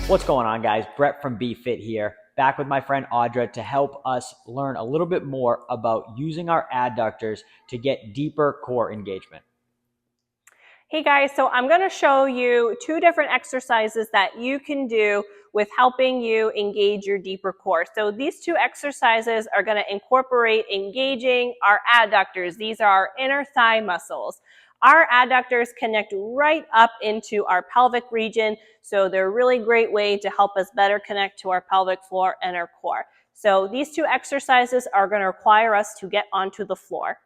What's going on, guys? Brett from BFit here, back with my friend Audra to help us learn a little bit more about using our adductors to get deeper core engagement. Hey guys, so I'm going to show you two different exercises that you can do with helping you engage your deeper core. So these two exercises are going to incorporate engaging our adductors. These are our inner thigh muscles. Our adductors connect right up into our pelvic region, so they're a really great way to help us better connect to our pelvic floor and our core. So these two exercises are going to require us to get onto the floor.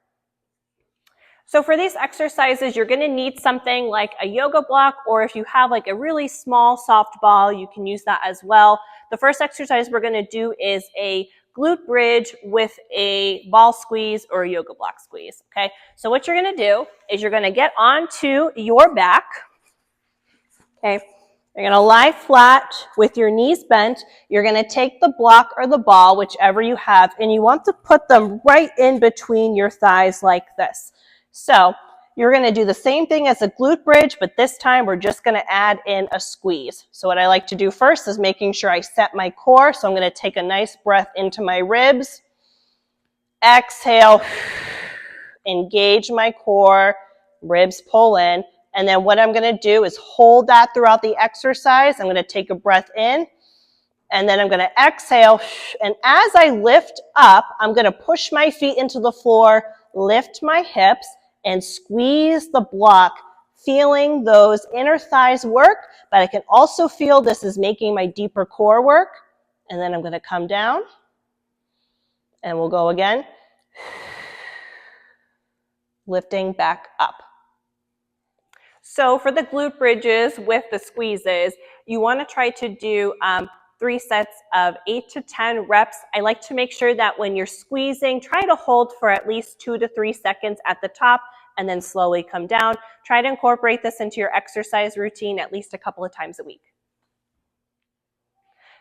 So for these exercises, you're going to need something like a yoga block, or if you have like a really small soft ball, you can use that as well. The first exercise we're going to do is a glute bridge with a ball squeeze or a yoga block squeeze. Okay, so what you're going to do is you're going to get onto your back. Okay, you're going to lie flat with your knees bent. You're going to take the block or the ball, whichever you have, and you want to put them right in between your thighs like this. So you're going to do the same thing as a glute bridge, but this time we're just going to add in a squeeze. So what I like to do first is making sure I set my core. So I'm going to take a nice breath into my ribs. Exhale, engage my core, ribs pull in. And then what I'm going to do is hold that throughout the exercise. I'm going to take a breath in, and then I'm going to exhale. And as I lift up, I'm going to push my feet into the floor, lift my hips, and squeeze the block, feeling those inner thighs work, but I can also feel this is making my deeper core work. And then I'm going to come down, and we'll go again, lifting back up. So for the glute bridges with the squeezes, you want to try to do 3 sets of 8 to 10 reps. I like to make sure that when you're squeezing, try to hold for at least 2 to 3 seconds at the top and then slowly come down. Try to incorporate this into your exercise routine at least a couple of times a week.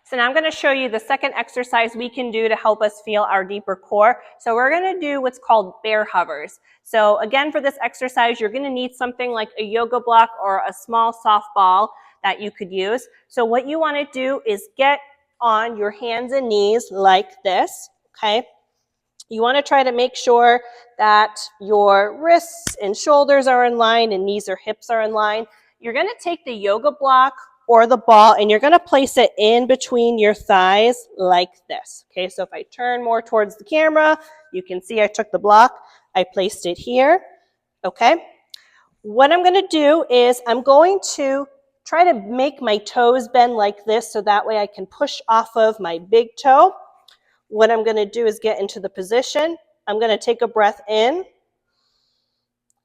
So now I'm going to show you the second exercise we can do to help us feel our deeper core. So we're going to do what's called bear hovers. So again, for this exercise, you're going to need something like a yoga block or a small soft ball that you could use. So what you want to do is get on your hands and knees like this, okay? You want to try to make sure that your wrists and shoulders are in line and knees or hips are in line. You're going to take the yoga block or the ball and you're going to place it in between your thighs like this. Okay, so if I turn more towards the camera, you can see I took the block, I placed it here. Okay, what I'm going to do is I'm going to try to make my toes bend like this so that way I can push off of my big toe. What I'm going to do is get into the position. I'm going to take a breath in,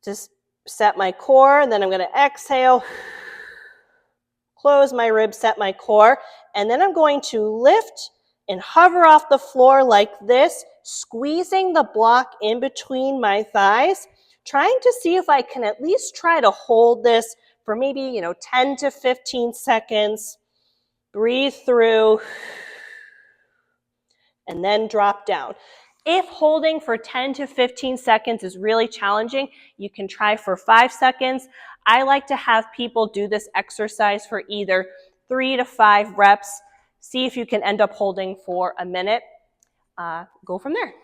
just set my core, and then I'm going to exhale, close my ribs, set my core, and then I'm going to lift and hover off the floor like this, squeezing the block in between my thighs, trying to see if I can at least try to hold this for maybe, 10 to 15 seconds. Breathe through, and then drop down. If holding for 10 to 15 seconds is really challenging, you can try for 5 seconds. I like to have people do this exercise for either 3 to 5 reps. See if you can end up holding for a minute. Go from there.